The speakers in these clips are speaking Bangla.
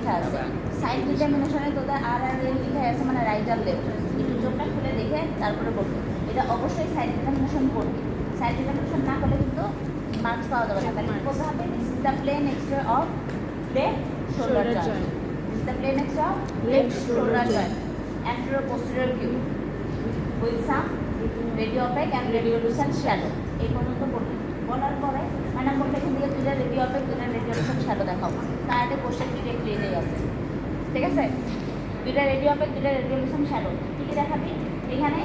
লেখা আছে সাইড ডিটারমিনেশনে তোদের আর আর এল লেখা আছে মানে রাইট আর লেফট একটু চোখটা খুলে দেখে তারপরে বলবি এটা অবশ্যই সাইড ডিটারমিনেশন করবি সাইড ডিটারমিনেশন না করলে কিন্তু মার্কস পাওয়া যাবে না তাহলে কি করতে হবে this is the plane x-ray of left shoulder joint this is the plane x-ray of left shoulder joint anterior posterior view with some radio opaque and radiolucent shadow এই পর্যন্ত বলবি বলার পরে মানে বলতে এখান থেকে দুইটা রেডিও অপেক দুইটা রেডিওলুসেন্ট শ্যাডো দেখাও তার একটা কোশ্চেন ডিরেক্টলি এটাই আছে ঠিক আছে দুইটা রেডিও অপেক দুইটা রেডিওলুসেন্ট শ্যাডো কী কী দেখাবি এখানে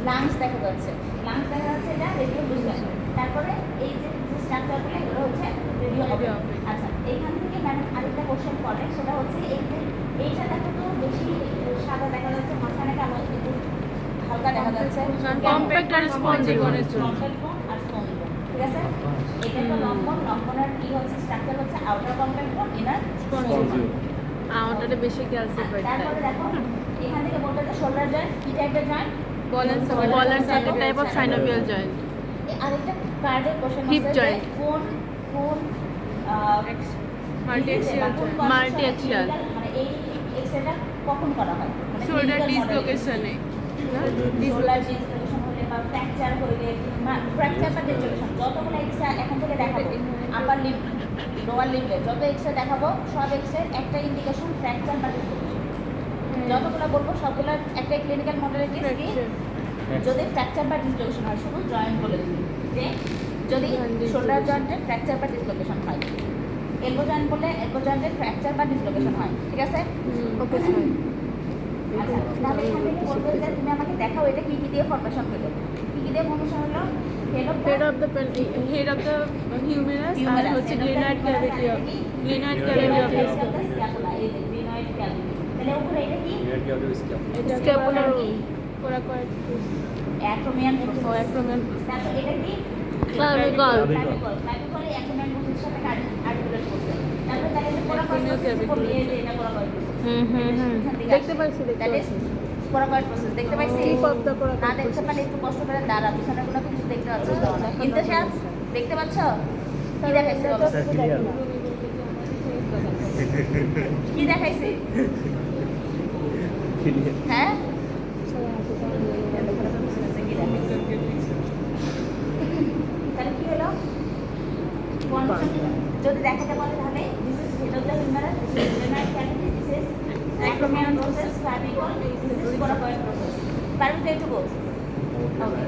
লাংস দেখা যাচ্ছে এটা রেডিওলুসেন্ট তারপরে এই যে স্ট্রাকচারগুলো এগুলো হচ্ছে রেডিও অপেক আচ্ছা এইখান থেকে ম্যাডাম আরেকটা কোশ্চেন করে সেটা হচ্ছে এই যে এইটা দেখো তো বেশি সাদা দেখা যাচ্ছে মাঝখানে কালো কিন্তু হালকা দেখা যাচ্ছে কম্প্যাক্ট আর স্পঞ্জি বনের জন্য আর স্পঞ্জি ঠিক আছে এটা তো লম্বনের কি হচ্ছে স্ট্রাকচার হচ্ছে আউটার কম্প্যাক্ট বোন ইনার স্পঞ্জি আউটারে বেশি ক্যালসিফাইড তারপরে দেখো এখান থেকে বলতে যে শোল্ডার জয়েন্ট কি টাইপের joint ball and socket type of synovial joint আরেকটা কার্ডের কোশ্চেন Hip আছে joint. কোন মাল্টি অ্যাক্সিয়াল মানে এই এক্সরেটা কখন করা হয় মানে শোল্ডার ডিসলোকেশনে শোল্ডার ডিসলোকেশন হলে বা ফ্র্যাকচার হলে বা ফ্র্যাকচার বা ডিসলোকেশন যতগুলো এক্সরে এখন থেকে দেখাবো আপার লিপ লোয়ার লিপে যত এক্সরে দেখাবো সব এক্সরে একটা ইন্ডিকেশন ফ্র্যাকচার বা ডিসলোকেশন যতগুলো বলবো সবগুলো একটা ক্লিনিক্যাল মডেলিটি কি যদি ফ্র্যাকচার বা ডিসলোকেশন হয় শুধু জয়েন্ট বলে দিবি যে যদি শোল্ডার জয়েন্টে ফ্র্যাকচার বা ডিসলোকেশন হয় এলবো জয়েন্ট বললে এলবো জয়েন্টে ফ্র্যাকচার বা ডিসলোকেশন হয় ঠিক আছে ওকে আচ্ছা তাহলে এখান থেকে বলবে যে তুমি আমাকে দেখাও এটা কি কি দিয়ে ফর্মেশন হলো কি কি দিয়ে ফর্মেশন হলো হেড অফ দ্য হিউমেরাস আর হচ্ছে গ্লিনাইড ক্যাভিটি অফ গ্লিনয়েড ক্যাভিটি তাহলে উপরে এটা কি স্ক্যাপুলার কোরাকয়েড অ্যাক্রোমিয়ান অ্যাক্রোমিয়ান তারপর এটা কি ক্লাভিকল ক্লাভিকল অ্যাক্রোমিয়ান কোষের সাথে আর্টিকুলেট করছে তারপর তাহলে এটা কোরাকয়েড প্রসেস এই যে এটা কোরাকয়েড প্রসেস দেখতে পাচ্ছি কোরাকয়েড প্রসেস দেখতে পাইছি টিপ অফ দ্য কোরাকয়েড না দেখতে পারলে একটু কষ্ট করে দাঁড়া পিছনে কোনো কিছু দেখতে পাচ্ছিস না কিন্তু দেখতে পাচ্ছ কি দেখাইছে বলো কি দেখাইছে হ্যাঁ তাহলে কি হলো যদি দেখাতে বলে তাহলে this is head of the humerus this is glenoid cavity this is acromion process clavicle this is coracoid process পারবে তো এটুকু ওকে